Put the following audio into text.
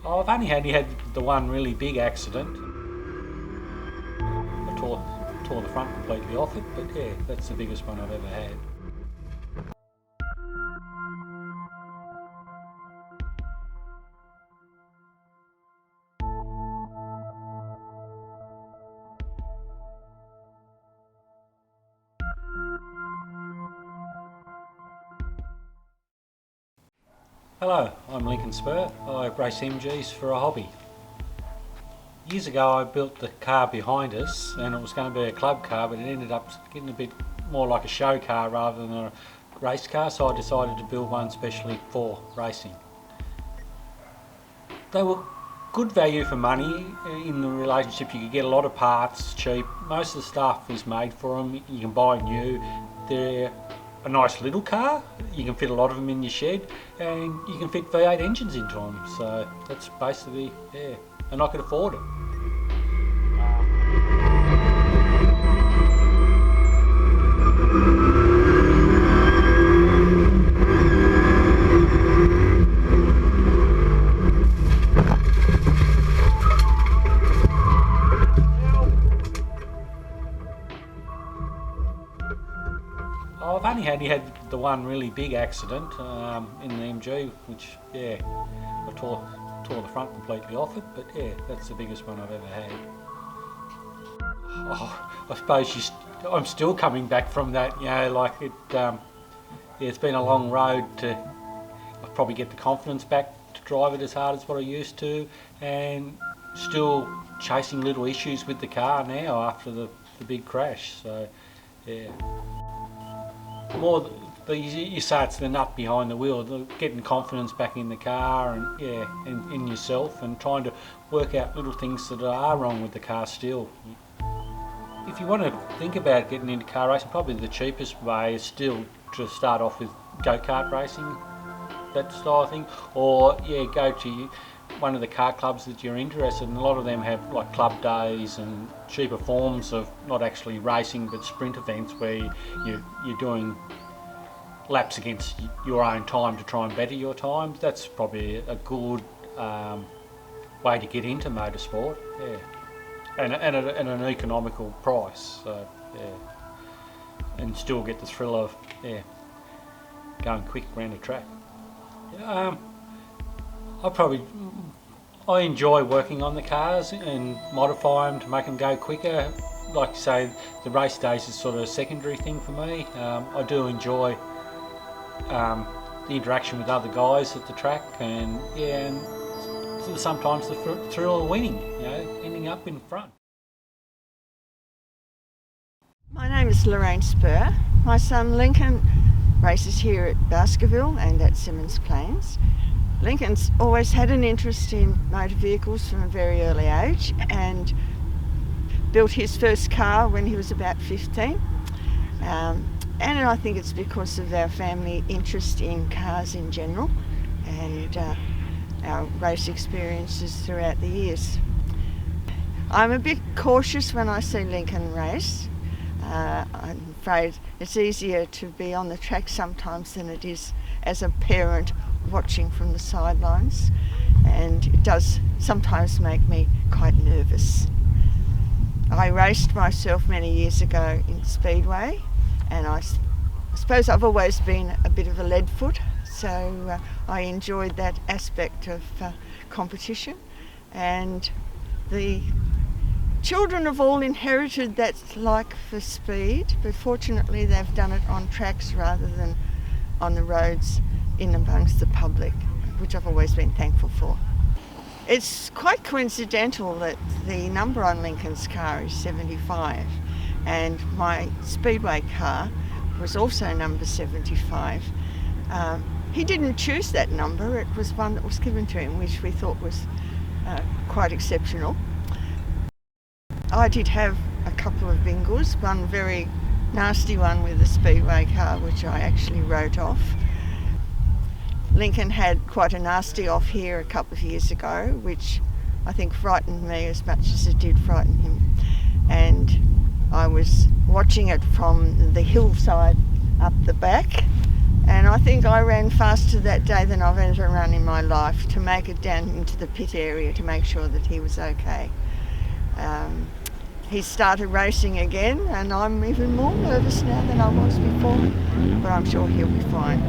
I've only had the one really big accident. I tore the front completely off it, but yeah, that's the biggest one I've ever had. Hello, I'm Lincoln Spur. I race MGs for a hobby. Years ago I built the car behind us and it was going to be a club car, but it ended up getting a bit more like a show car rather than a race car, so I decided to build one specially for racing. They were good value for money in the relationship. You could get a lot of parts cheap. Most of the stuff is made for them. You can buy new. They're a nice little car. You can fit a lot of them in your shed, and you can fit V8 engines into them. So that's basically, yeah, and I could afford it. I've only had the one really big accident in the MG, which, yeah, I tore the front completely off it, but yeah, that's the biggest one I've ever had. Oh, I suppose I'm still coming back from that, you know, like yeah, it's been a long road to probably get the confidence back to drive it as hard as what I used to, and still chasing little issues with the car now after the big crash, so yeah. More, you say it's the nut behind the wheel, getting confidence back in the car and yeah, and in yourself, and trying to work out little things that are wrong with the car still. If you want to think about getting into car racing, probably the cheapest way is still to start off with go-kart racing, that style of thing, or yeah, go to one of the car clubs that you're interested in. A lot of them have like club days and cheaper forms of not actually racing but sprint events where you're doing laps against your own time to try and better your time. That's probably a good way to get into motorsport, yeah, and at an economical price, so yeah, and still get the thrill of yeah, going quick around the track. I enjoy working on the cars and modify them to make them go quicker. Like you say, the race days is sort of a secondary thing for me. I do enjoy the interaction with other guys at the track, and yeah, and sometimes the thrill of winning, you know, ending up in front. My name is Lorraine Spur. My son Lincoln races here at Baskerville and at Symonds Plains. Lincoln's always had an interest in motor vehicles from a very early age and built his first car when he was about 15. And I think it's because of our family interest in cars in general and our race experiences throughout the years. I'm a bit cautious when I see Lincoln race. I'm afraid it's easier to be on the track sometimes than it is as a parent watching from the sidelines, and it does sometimes make me quite nervous. I raced myself many years ago in Speedway, and I suppose I've always been a bit of a lead foot, so I enjoyed that aspect of competition, and the children have all inherited that like for speed, but fortunately they've done it on tracks rather than on the roads in amongst the public, which I've always been thankful for. It's quite coincidental that the number on Lincoln's car is 75, and my Speedway car was also number 75. He didn't choose that number, it was one that was given to him, which we thought was quite exceptional. I did have a couple of bingles, one very nasty one with a Speedway car, which I actually wrote off. Lincoln had quite a nasty off here a couple of years ago, which I think frightened me as much as it did frighten him. And I was watching it from the hillside up the back, And I think I ran faster that day than I've ever run in my life to make it down into the pit area to make sure that he was okay. He started racing again, and I'm even more nervous now than I was before, but I'm sure he'll be fine.